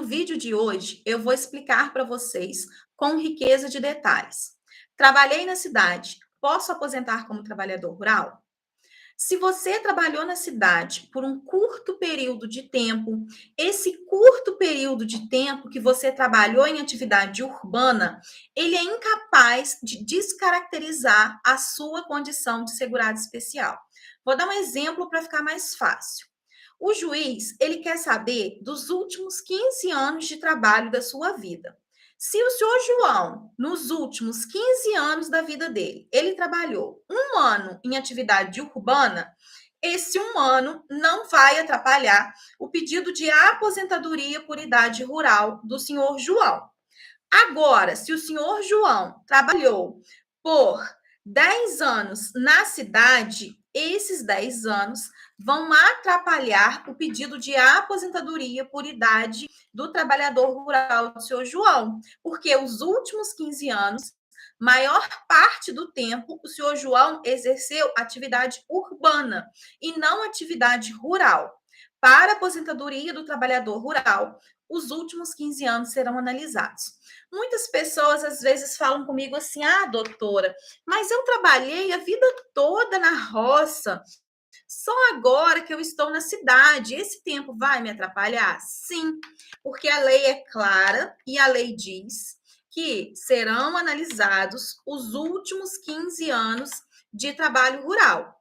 no vídeo de hoje, eu vou explicar para vocês com riqueza de detalhes. Trabalhei na cidade, posso aposentar como trabalhador rural? Se você trabalhou na cidade por um curto período de tempo, esse curto período de tempo que você trabalhou em atividade urbana, ele é incapaz de descaracterizar a sua condição de segurado especial. Vou dar um exemplo para ficar mais fácil. O juiz, ele quer saber dos últimos 15 anos de trabalho da sua vida. Se o senhor João, nos últimos 15 anos da vida dele, ele trabalhou um ano em atividade urbana, esse um ano não vai atrapalhar o pedido de aposentadoria por idade rural do senhor João. Agora, se o senhor João trabalhou por 10 anos na cidade, esses 10 anos vão atrapalhar o pedido de aposentadoria por idade do trabalhador rural do senhor João, porque os últimos 15 anos, maior parte do tempo, o senhor João exerceu atividade urbana e não atividade rural. Para a aposentadoria do trabalhador rural, os últimos 15 anos serão analisados. Muitas pessoas às vezes falam comigo assim: ah, doutora, mas eu trabalhei a vida toda na roça, só agora que eu estou na cidade, esse tempo vai me atrapalhar? Sim, porque a lei é clara e a lei diz que serão analisados os últimos 15 anos de trabalho rural.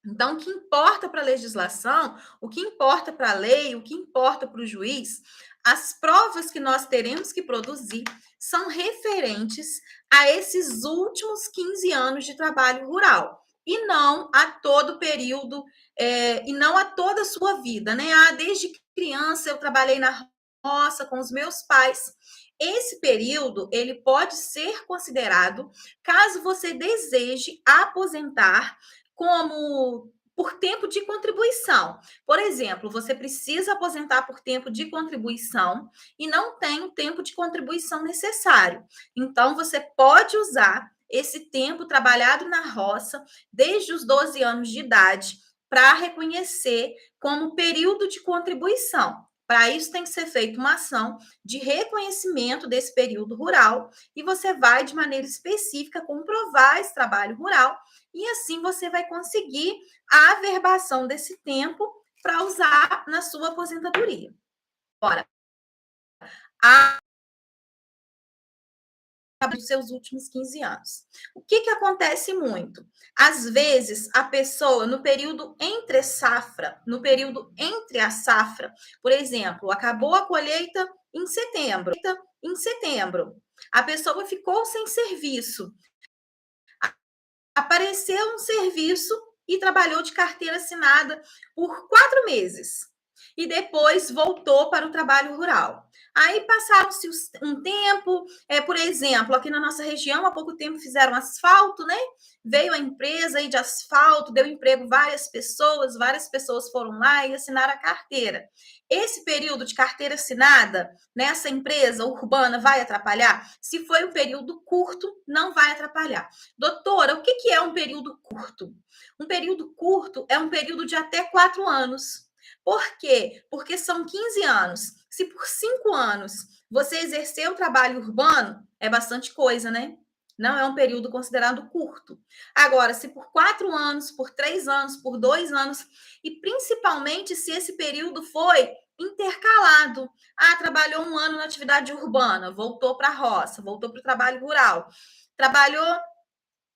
Então, o que importa para a legislação, o que importa para a lei, o que importa para o juiz, as provas que nós teremos que produzir são referentes a esses últimos 15 anos de trabalho rural, e não a todo o período, e não a toda a sua vida, né? Ah, desde criança eu trabalhei na roça com os meus pais. Esse período, ele pode ser considerado, caso você deseje aposentar como por tempo de contribuição. Por exemplo, você precisa aposentar por tempo de contribuição e não tem o tempo de contribuição necessário. Então, você pode usar esse tempo trabalhado na roça desde os 12 anos de idade para reconhecer como período de contribuição. Para isso, tem que ser feita uma ação de reconhecimento desse período rural e você vai, de maneira específica, comprovar esse trabalho rural e assim você vai conseguir a averbação desse tempo para usar na sua aposentadoria. Ora, a dos seus últimos 15 anos. O que acontece muito? Às vezes, a pessoa, no período entre safra, no período entre a safra, por exemplo, acabou a colheita em setembro, a pessoa ficou sem serviço, apareceu um serviço e trabalhou de carteira assinada por 4 meses. E depois voltou para o trabalho rural. Aí passaram-se um tempo, por exemplo, aqui na nossa região, há pouco tempo fizeram asfalto, né? Veio a empresa aí de asfalto, deu emprego a várias pessoas foram lá e assinaram a carteira. Esse período de carteira assinada nessa empresa urbana vai atrapalhar? Se foi um período curto, não vai atrapalhar. Doutora, o que é um período curto? Um período curto é um período de até 4 anos. Por quê? Porque são 15 anos. Se por 5 anos você exerceu o trabalho urbano, é bastante coisa, né? Não é um período considerado curto. Agora, se por 4 anos, por 3 anos, por 2 anos, e principalmente se esse período foi intercalado. Ah, trabalhou um ano na atividade urbana, voltou para a roça, voltou para o trabalho rural. Trabalhou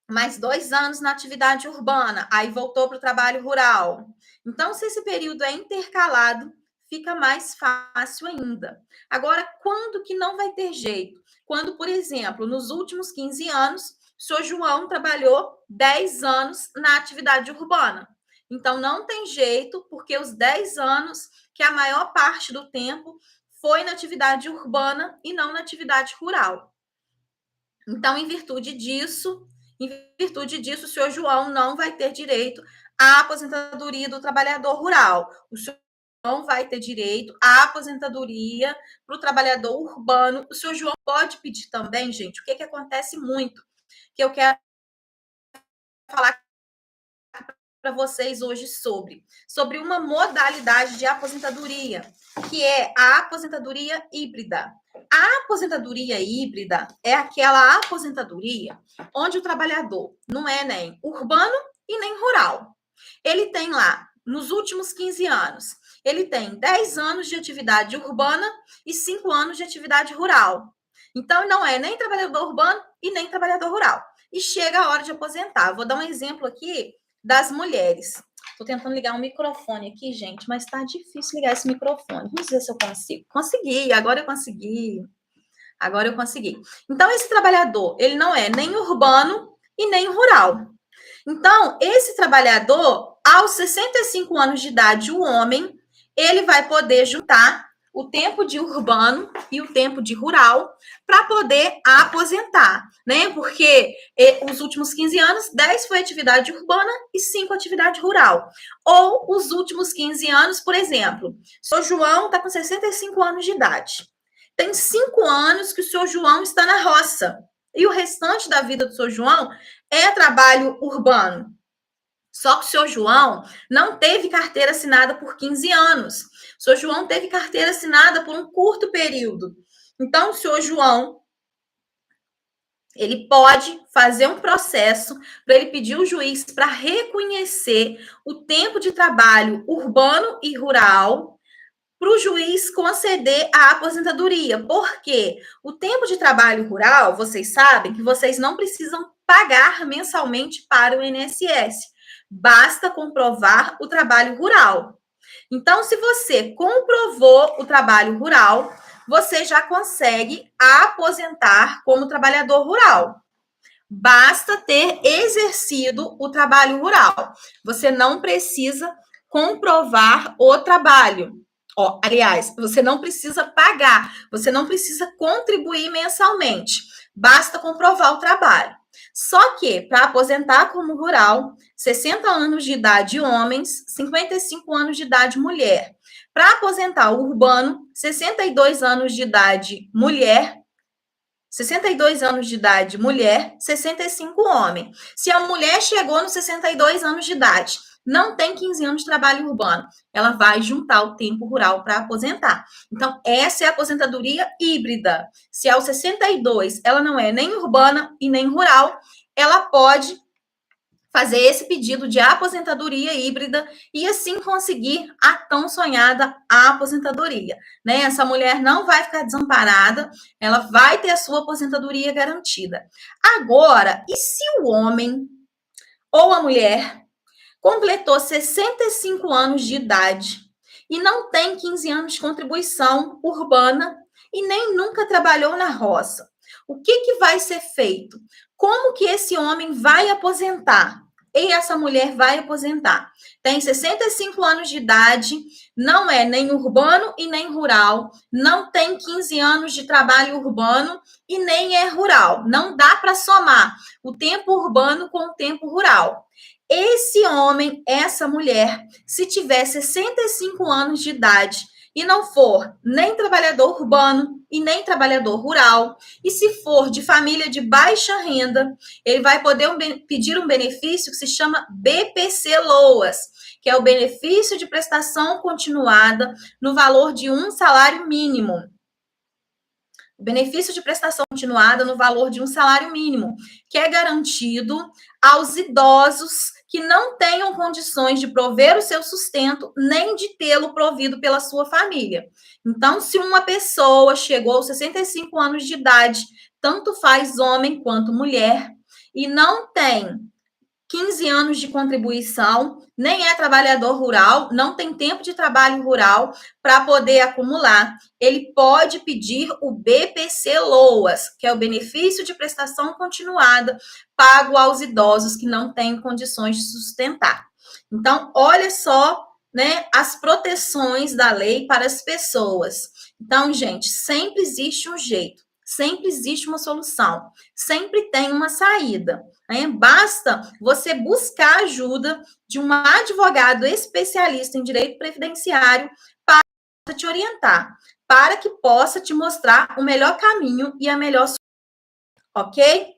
mais 2 anos na atividade urbana, aí voltou para o trabalho rural. Então, se esse período é intercalado, fica mais fácil ainda. Agora, quando que não vai ter jeito? Quando, por exemplo, nos últimos 15 anos, o senhor João trabalhou 10 anos na atividade urbana. Então, não tem jeito, porque os 10 anos, que a maior parte do tempo foi na atividade urbana e não na atividade rural. Então, em virtude disso, o senhor João não vai ter direito à aposentadoria do trabalhador rural. O senhor não vai ter direito à aposentadoria para o trabalhador urbano. O senhor João pode pedir também, gente, o que acontece muito, que eu quero falar para vocês hoje sobre uma modalidade de aposentadoria, que é a aposentadoria híbrida. A aposentadoria híbrida é aquela aposentadoria onde o trabalhador não é nem urbano e nem rural. Ele tem lá, nos últimos 15 anos, ele tem 10 anos de atividade urbana e 5 anos de atividade rural. Então, não é nem trabalhador urbano e nem trabalhador rural. E chega a hora de aposentar. Vou dar um exemplo aqui das mulheres. Estou tentando ligar um microfone aqui, gente, mas está difícil ligar esse microfone. Vamos ver se eu consigo. Consegui, agora eu consegui. Agora eu consegui. Então, esse trabalhador, ele não é nem urbano e nem rural. Então, esse trabalhador, aos 65 anos de idade, o homem, ele vai poder juntar o tempo de urbano e o tempo de rural para poder aposentar, né? Porque os últimos 15 anos, 10 foi atividade urbana e 5 atividade rural. Ou os últimos 15 anos, por exemplo, o seu João está com 65 anos de idade. Tem 5 anos que o seu João está na roça. E o restante da vida do seu João é trabalho urbano. Só que o seu João não teve carteira assinada por 15 anos. O seu João teve carteira assinada por um curto período. Então, o seu João, ele pode fazer um processo para ele pedir o juiz para reconhecer o tempo de trabalho urbano e rural para o juiz conceder a aposentadoria. Porque o tempo de trabalho rural, vocês sabem que vocês não precisam pagar mensalmente para o INSS. Basta comprovar o trabalho rural. Então, se você comprovou o trabalho rural, você já consegue aposentar como trabalhador rural. Basta ter exercido o trabalho rural. Você não precisa comprovar o trabalho. Aliás, você não precisa pagar, você não precisa contribuir mensalmente. Basta comprovar o trabalho. Só que, para aposentar como rural, 60 anos de idade homens, 55 anos de idade mulher. Para aposentar o urbano, 62 anos de idade mulher, 62 anos de idade mulher, 65 homem. Se a mulher chegou nos 62 anos de idade, não tem 15 anos de trabalho urbano, ela vai juntar o tempo rural para aposentar. Então, essa é a aposentadoria híbrida. Se aos 62 ela não é nem urbana e nem rural, ela pode fazer esse pedido de aposentadoria híbrida e assim conseguir a tão sonhada aposentadoria, né? Essa mulher não vai ficar desamparada, ela vai ter a sua aposentadoria garantida. Agora, e se o homem ou a mulher completou 65 anos de idade e não tem 15 anos de contribuição urbana e nem nunca trabalhou na roça? O que vai ser feito? Como que esse homem vai aposentar? E essa mulher vai aposentar. Tem 65 anos de idade, não é nem urbano e nem rural, não tem 15 anos de trabalho urbano e nem é rural. Não dá para somar o tempo urbano com o tempo rural. Esse homem, essa mulher, se tiver 65 anos de idade e não for nem trabalhador urbano e nem trabalhador rural, e se for de família de baixa renda, ele vai poder pedir um benefício que se chama BPC-LOAS, que é o benefício de prestação continuada no valor de um salário mínimo. O benefício de prestação continuada no valor de um salário mínimo, que é garantido aos idosos que não tenham condições de prover o seu sustento, nem de tê-lo provido pela sua família. Então, se uma pessoa chegou aos 65 anos de idade, tanto faz homem quanto mulher, e não tem 15 anos de contribuição, nem é trabalhador rural, não tem tempo de trabalho rural para poder acumular. Ele pode pedir o BPC-LOAS, que é o benefício de prestação continuada, pago aos idosos que não têm condições de sustentar. Então, olha só, né, as proteções da lei para as pessoas. Então, gente, sempre existe um jeito, sempre existe uma solução, sempre tem uma saída. Basta você buscar ajuda de um advogado especialista em direito previdenciário para te orientar, para que possa te mostrar o melhor caminho e a melhor solução, ok?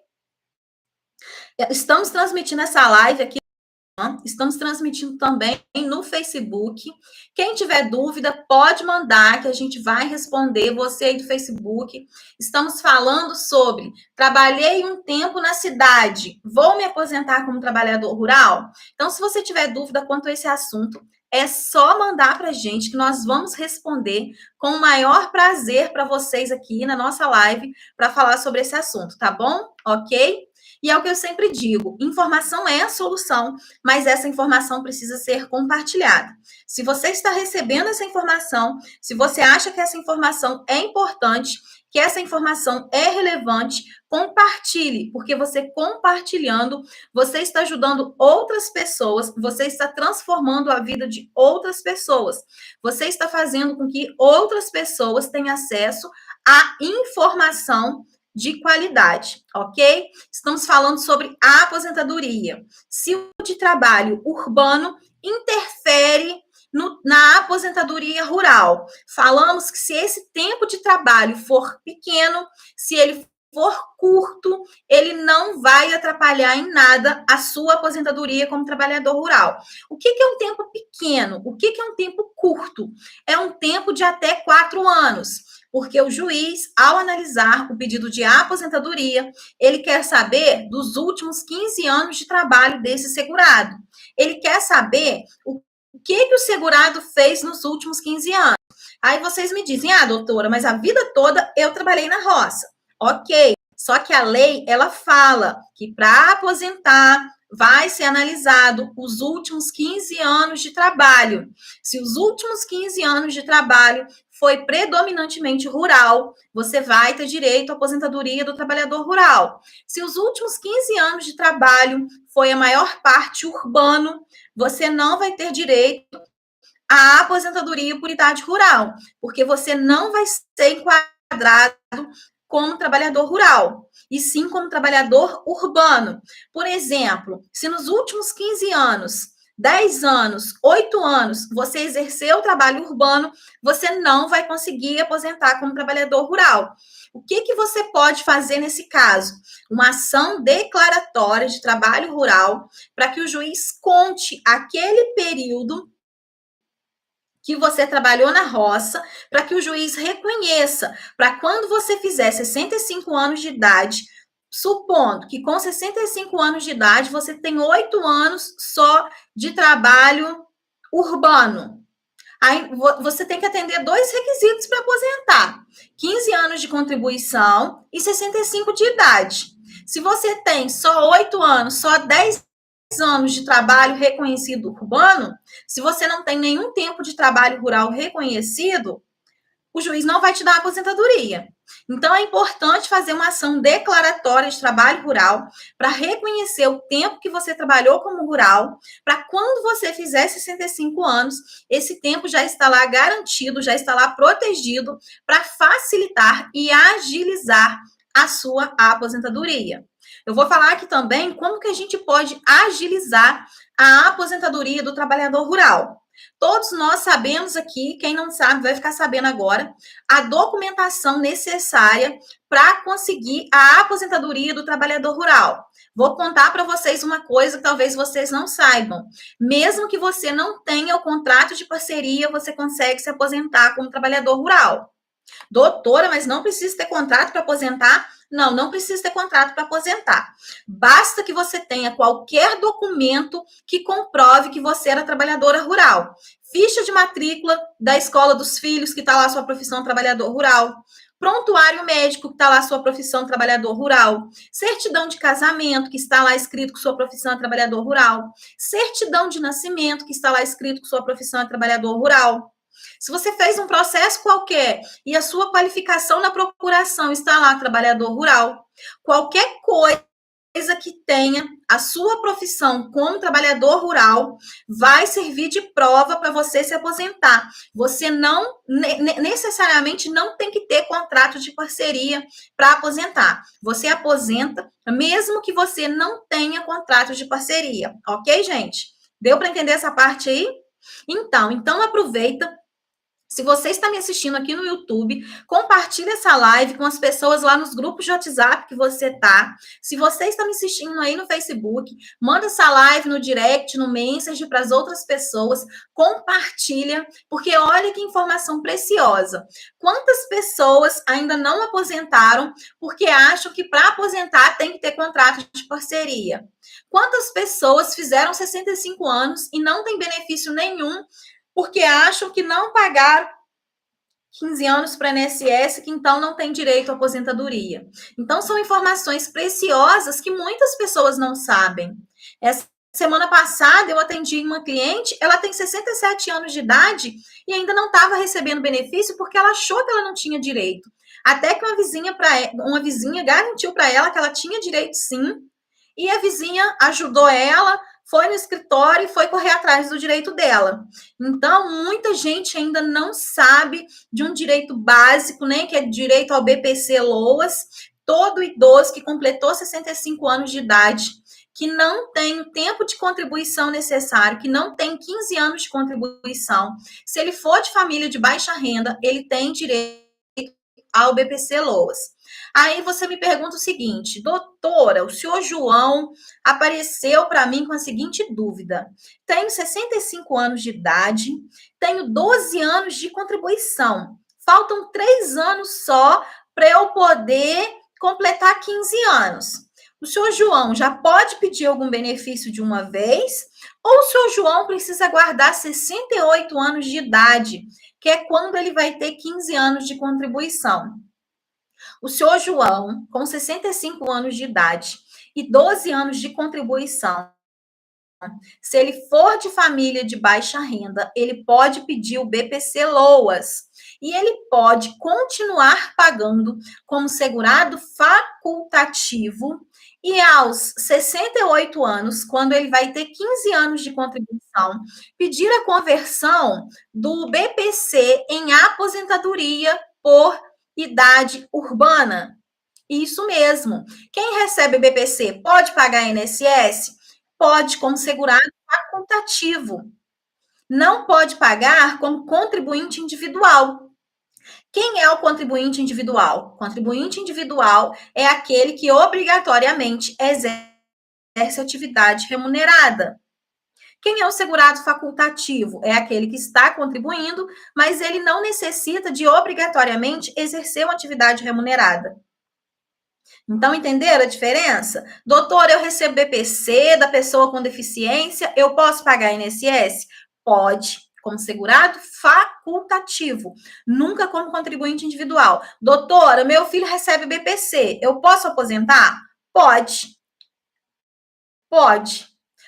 Estamos transmitindo essa live aqui Estamos transmitindo também no Facebook. Quem tiver dúvida, pode mandar, que a gente vai responder. Você aí do Facebook. Estamos falando sobre trabalhei um tempo na cidade, vou me aposentar como trabalhador rural? Então, se você tiver dúvida quanto a esse assunto, é só mandar para a gente que nós vamos responder com o maior prazer para vocês aqui na nossa live para falar sobre esse assunto, tá bom? Ok? E é o que eu sempre digo: informação é a solução, mas essa informação precisa ser compartilhada. Se você está recebendo essa informação, se você acha que essa informação é importante, que essa informação é relevante, compartilhe, porque você compartilhando, você está ajudando outras pessoas, você está transformando a vida de outras pessoas, você está fazendo com que outras pessoas tenham acesso à informação de qualidade, ok? Estamos falando sobre a aposentadoria. Se o de trabalho urbano interfere na aposentadoria rural. Falamos que se esse tempo de trabalho for pequeno, se ele for curto, ele não vai atrapalhar em nada a sua aposentadoria como trabalhador rural. O que é um tempo pequeno? O que é um tempo curto? É um tempo de até 4 anos. Porque o juiz, ao analisar o pedido de aposentadoria, ele quer saber dos últimos 15 anos de trabalho desse segurado. Ele quer saber o que o segurado fez nos últimos 15 anos. Aí vocês me dizem: doutora, mas a vida toda eu trabalhei na roça. Ok, só que a lei, ela fala que para aposentar vai ser analisado os últimos 15 anos de trabalho. Se os últimos 15 anos de trabalho foi predominantemente rural, você vai ter direito à aposentadoria do trabalhador rural. Se os últimos 15 anos de trabalho foi a maior parte urbano, você não vai ter direito à aposentadoria por idade rural, porque você não vai ser enquadrado como trabalhador rural, e sim como trabalhador urbano. Por exemplo, se nos últimos 15 anos, 10 anos, 8 anos, você exerceu o trabalho urbano, você não vai conseguir aposentar como trabalhador rural. O que você pode fazer nesse caso? Uma ação declaratória de trabalho rural para que o juiz conte aquele período que você trabalhou na roça, para que o juiz reconheça, para quando você fizer 65 anos de idade, supondo que com 65 anos de idade você tem 8 anos só de trabalho urbano. Aí você tem que atender 2 requisitos para aposentar: 15 anos de contribuição e 65 de idade. Se você tem só 8 anos, só 10 anos de trabalho reconhecido urbano, se você não tem nenhum tempo de trabalho rural reconhecido, o juiz não vai te dar a aposentadoria. Então, é importante fazer uma ação declaratória de trabalho rural para reconhecer o tempo que você trabalhou como rural, para quando você fizer 65 anos, esse tempo já está lá garantido, já está lá protegido, para facilitar e agilizar a sua aposentadoria. Eu vou falar aqui também como que a gente pode agilizar a aposentadoria do trabalhador rural. Todos nós sabemos aqui, quem não sabe vai ficar sabendo agora, a documentação necessária para conseguir a aposentadoria do trabalhador rural. Vou contar para vocês uma coisa que talvez vocês não saibam. Mesmo que você não tenha o contrato de parceria, você consegue se aposentar como trabalhador rural. Doutora, mas não precisa ter contrato para aposentar? Não, não precisa ter contrato para aposentar. Basta que você tenha qualquer documento que comprove que você era trabalhadora rural. Ficha de matrícula da escola dos filhos, que está lá a sua profissão trabalhador rural. Prontuário médico, que está lá a sua profissão trabalhador rural. Certidão de casamento, que está lá escrito que sua profissão é trabalhador rural. Certidão de nascimento, que está lá escrito que sua profissão é trabalhador rural. Se você fez um processo qualquer e a sua qualificação na procuração está lá, trabalhador rural, qualquer coisa que tenha a sua profissão como trabalhador rural vai servir de prova para você se aposentar. Você não necessariamente não tem que ter contrato de parceria para aposentar. Você aposenta mesmo que você não tenha contrato de parceria, ok, gente? Deu para entender essa parte aí? Então aproveita Se você está me assistindo aqui no YouTube, compartilhe essa live com as pessoas lá nos grupos de WhatsApp que você tá. Se você está me assistindo aí no Facebook, manda essa live no direct, no Messenger para as outras pessoas, compartilha, porque olha que informação preciosa. Quantas pessoas ainda não aposentaram porque acham que para aposentar tem que ter contrato de parceria? Quantas pessoas fizeram 65 anos e não tem benefício nenhum porque acham que não pagaram 15 anos para a INSS, que então não tem direito à aposentadoria. Então, são informações preciosas que muitas pessoas não sabem. Essa semana passada, eu atendi uma cliente, ela tem 67 anos de idade e ainda não estava recebendo benefício porque ela achou que ela não tinha direito. Até que uma vizinha garantiu para ela que ela tinha direito sim, e a vizinha ajudou ela, foi no escritório e foi correr atrás do direito dela. Então, muita gente ainda não sabe de um direito básico, né, que é direito ao BPC-LOAS. Todo idoso que completou 65 anos de idade, que não tem o tempo de contribuição necessário, que não tem 15 anos de contribuição, se ele for de família de baixa renda, ele tem direito ao BPC-LOAS. Aí você me pergunta o seguinte, doutora, o senhor João apareceu para mim com a seguinte dúvida. Tenho 65 anos de idade, tenho 12 anos de contribuição. Faltam 3 anos só para eu poder completar 15 anos. O senhor João já pode pedir algum benefício de uma vez? Ou o senhor João precisa aguardar 68 anos de idade, que é quando ele vai ter 15 anos de contribuição? O senhor João, com 65 anos de idade e 12 anos de contribuição, se ele for de família de baixa renda, ele pode pedir o BPC-LOAS e ele pode continuar pagando como segurado facultativo e aos 68 anos, quando ele vai ter 15 anos de contribuição, pedir a conversão do BPC em aposentadoria por idade urbana. Isso mesmo. Quem recebe BPC pode pagar INSS? Pode, como segurado facultativo. Não pode pagar como contribuinte individual. Quem é o contribuinte individual? O contribuinte individual é aquele que obrigatoriamente exerce atividade remunerada. Quem é o segurado facultativo? É aquele que está contribuindo, mas ele não necessita de obrigatoriamente exercer uma atividade remunerada. Então, entenderam a diferença? Doutor, eu recebo BPC da pessoa com deficiência, eu posso pagar INSS? Pode, como segurado facultativo, nunca como contribuinte individual. Doutora, meu filho recebe BPC, eu posso aposentar? Pode. Pode.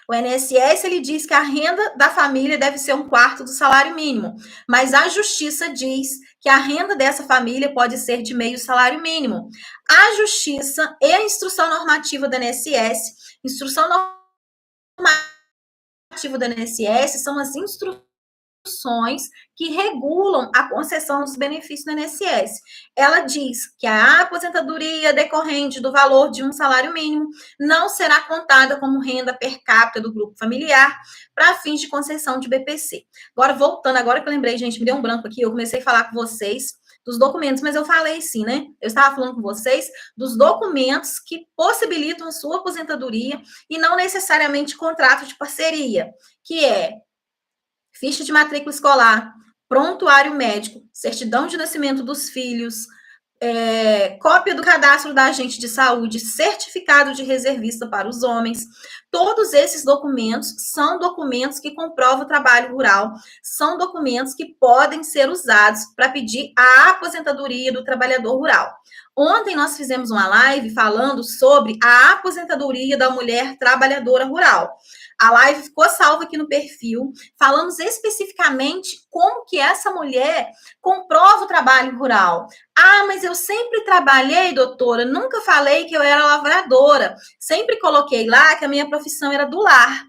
O INSS, ele diz que a renda da família deve ser 1/4 do salário mínimo, mas a justiça diz que a renda dessa família pode ser de meio salário mínimo. A justiça e a instrução normativa do INSS, instrução normativa do INSS são as instruções que regulam a concessão dos benefícios do INSS. Ela diz que a aposentadoria decorrente do valor de um salário mínimo não será contada como renda per capita do grupo familiar para fins de concessão de BPC. Agora, voltando, agora que eu lembrei, gente, me deu um branco aqui, eu comecei a falar com vocês dos documentos, mas eu falei sim, né? Eu estava falando com vocês dos documentos que possibilitam a sua aposentadoria e não necessariamente contrato de parceria, que é ficha de matrícula escolar, prontuário médico, certidão de nascimento dos filhos, cópia do cadastro da agente de saúde, certificado de reservista para os homens. Todos esses documentos são documentos que comprovam o trabalho rural, são documentos que podem ser usados para pedir a aposentadoria do trabalhador rural. Ontem nós fizemos uma live falando sobre a aposentadoria da mulher trabalhadora rural. A live ficou salva aqui no perfil. Falamos especificamente como que essa mulher comprova o trabalho rural. Ah, mas eu sempre trabalhei, doutora, nunca falei que eu era lavradora. Sempre coloquei lá que a minha profissão era do lar.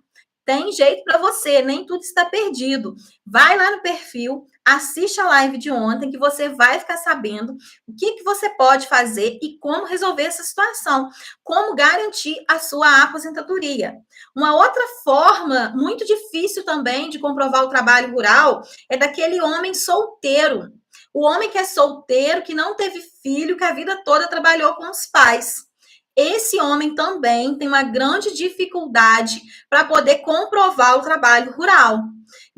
tem jeito para você, nem tudo está perdido. Vai lá no perfil, assiste a live de ontem, que você vai ficar sabendo o que você pode fazer e como resolver essa situação, como garantir a sua aposentadoria. Uma outra forma muito difícil também de comprovar o trabalho rural é daquele homem solteiro. O homem que é solteiro, que não teve filho, que a vida toda trabalhou com os pais. Esse homem também tem uma grande dificuldade para poder comprovar o trabalho rural.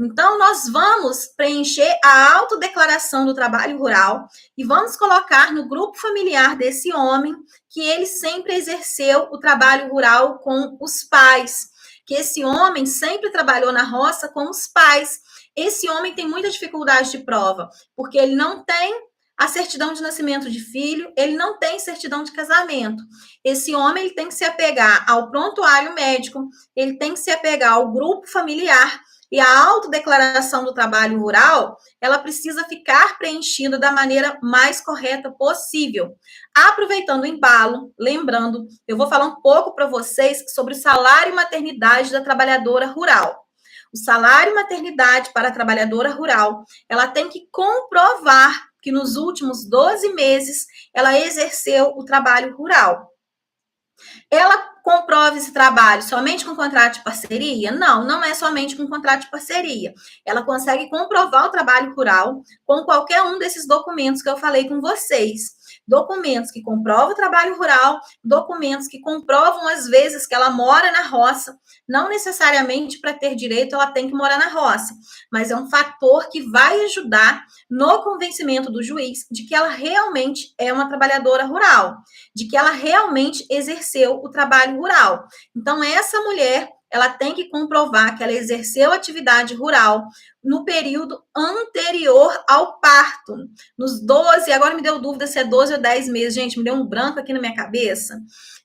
Então, nós vamos preencher a autodeclaração do trabalho rural e vamos colocar no grupo familiar desse homem que ele sempre exerceu o trabalho rural com os pais, que esse homem sempre trabalhou na roça com os pais. Esse homem tem muita dificuldade de prova, porque ele não tem a certidão de nascimento de filho, ele não tem certidão de casamento. Esse homem ele tem que se apegar ao prontuário médico, ele tem que se apegar ao grupo familiar, e a autodeclaração do trabalho rural, ela precisa ficar preenchida da maneira mais correta possível. Aproveitando o embalo, lembrando, eu vou falar um pouco para vocês sobre o salário e maternidade da trabalhadora rural. O salário e maternidade para a trabalhadora rural, ela tem que comprovar que nos últimos 12 meses ela exerceu o trabalho rural. Ela comprova esse trabalho somente com contrato de parceria? Não, não é somente com contrato de parceria. Ela consegue comprovar o trabalho rural com qualquer um desses documentos que eu falei com vocês. Documentos que comprovam o trabalho rural, documentos que comprovam as vezes que ela mora na roça. Não necessariamente para ter direito ela tem que morar na roça, mas é um fator que vai ajudar no convencimento do juiz de que ela realmente é uma trabalhadora rural, de que ela realmente exerceu o trabalho rural. Então, essa mulher, ela tem que comprovar que ela exerceu atividade rural no período anterior ao parto, nos 12, agora me deu dúvida se é 12 ou 10 meses, gente, me deu um branco aqui na minha cabeça.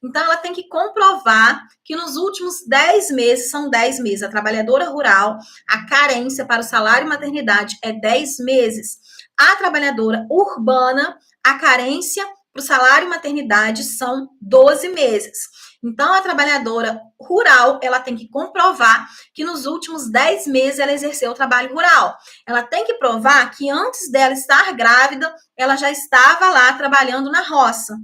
Então, ela tem que comprovar que nos últimos 10 meses, são 10 meses, a trabalhadora rural, a carência para o salário e maternidade é 10 meses. A trabalhadora urbana, a carência para o salário e maternidade são 12 meses. Então, a trabalhadora rural, ela tem que comprovar que nos últimos 10 meses ela exerceu o trabalho rural. Ela tem que provar que antes dela estar grávida, ela já estava lá trabalhando na roça.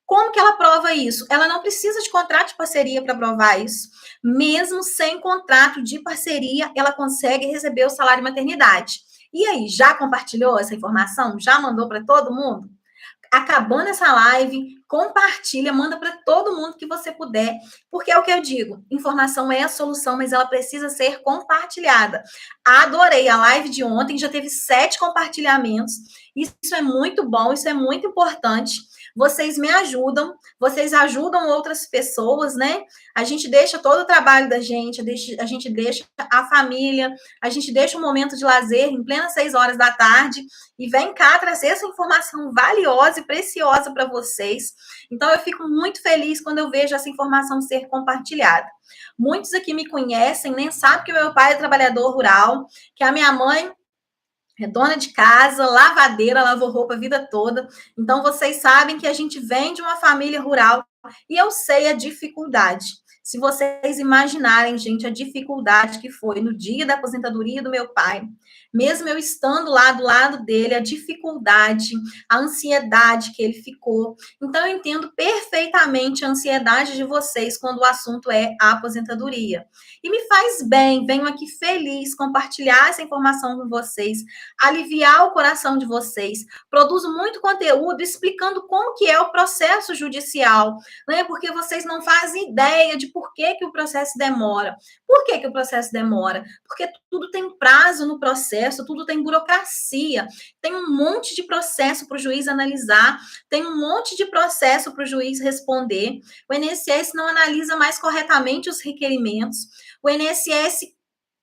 Como que ela prova isso? Ela não precisa de contrato de parceria para provar isso. Mesmo sem contrato de parceria, ela consegue receber o salário maternidade. E aí, já compartilhou essa informação? Já mandou para todo mundo? Acabando essa live, compartilha, manda para todo mundo que você puder, porque é o que eu digo, informação é a solução, mas ela precisa ser compartilhada. Adorei a live de ontem, já teve 7 compartilhamentos, isso é muito bom, isso é muito importante. Vocês me ajudam, vocês ajudam outras pessoas, né? A gente deixa todo o trabalho da gente, a gente deixa a família, a gente deixa um momento de lazer em plena 6 horas da tarde e vem cá trazer essa informação valiosa e preciosa para vocês. Então, eu fico muito feliz quando eu vejo essa informação ser compartilhada. Muitos aqui me conhecem, nem sabem que meu pai é trabalhador rural, que a minha mãe é dona de casa, lavadeira, lavou roupa a vida toda. Então, vocês sabem que a gente vem de uma família rural e eu sei a dificuldade. Se vocês imaginarem, gente, a dificuldade que foi no dia da aposentadoria do meu pai, mesmo eu estando lá do lado dele, a dificuldade, a ansiedade que ele ficou. Então, eu entendo perfeitamente a ansiedade de vocês quando o assunto é a aposentadoria. E me faz bem, venho aqui feliz compartilhar essa informação com vocês, aliviar o coração de vocês. Produzo muito conteúdo explicando como que é o processo judicial, né? Porque vocês não fazem ideia de por que o processo demora. Por que o processo demora? Porque tudo tem prazo no processo, tudo tem burocracia, tem um monte de processo para o juiz analisar, tem um monte de processo para o juiz responder. O INSS não analisa mais corretamente os requerimentos. O INSS,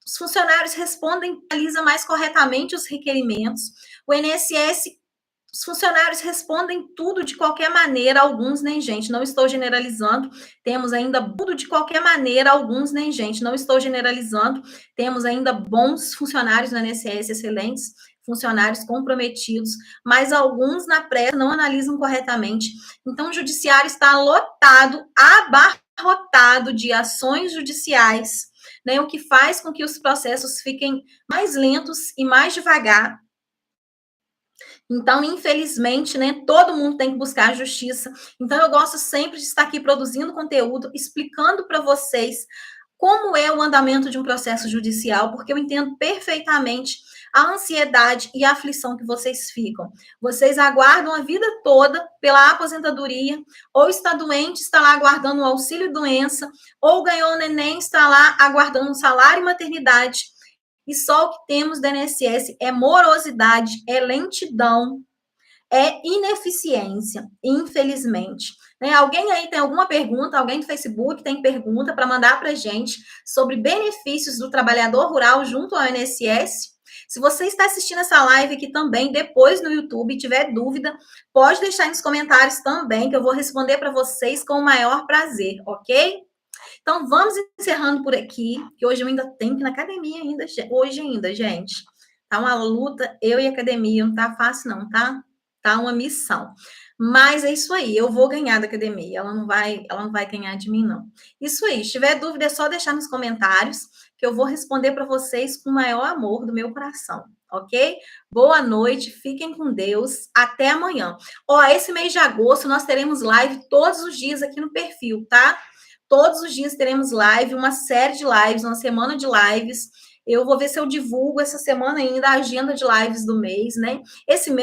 os funcionários respondem, analisa mais corretamente os requerimentos. O INSS, os funcionários respondem tudo de qualquer maneira, alguns nem gente, não estou generalizando, temos ainda tudo de qualquer maneira, alguns nem gente, não estou generalizando, temos ainda bons funcionários no INSS, excelentes funcionários comprometidos, mas alguns na pressa não analisam corretamente. Então, o judiciário está lotado, abarrotado de ações judiciais né? O que faz com que os processos fiquem mais lentos e mais devagar. Então, infelizmente, né, todo mundo tem que buscar a justiça. Então, eu gosto sempre de estar aqui produzindo conteúdo, explicando para vocês como é o andamento de um processo judicial, porque eu entendo perfeitamente a ansiedade e a aflição que vocês ficam. Vocês aguardam a vida toda pela aposentadoria, ou está doente, está lá aguardando o auxílio-doença, ou ganhou o neném, está lá aguardando um salário e maternidade. E só o que temos do INSS é morosidade, é lentidão, é ineficiência, infelizmente. Né? Alguém aí tem alguma pergunta? Alguém do Facebook tem pergunta para mandar para a gente sobre benefícios do trabalhador rural junto ao INSS? Se você está assistindo essa live aqui também, depois no YouTube, e tiver dúvida, pode deixar aí nos comentários também, que eu vou responder para vocês com o maior prazer, ok? Então, vamos encerrando por aqui, que hoje eu ainda tenho que ir na academia hoje ainda, gente. Tá uma luta, eu e a academia, não tá fácil não, tá? Tá uma missão. Mas é isso aí, eu vou ganhar da academia, ela não vai ganhar de mim, não. Isso aí, se tiver dúvida, é só deixar nos comentários, que eu vou responder para vocês com o maior amor do meu coração, ok? Boa noite, fiquem com Deus, até amanhã. Ó, esse mês de agosto nós teremos live todos os dias aqui no perfil, tá? Todos os dias teremos live, uma série de lives, uma semana de lives. Eu vou ver se eu divulgo essa semana ainda a agenda de lives do mês, né? Esse mês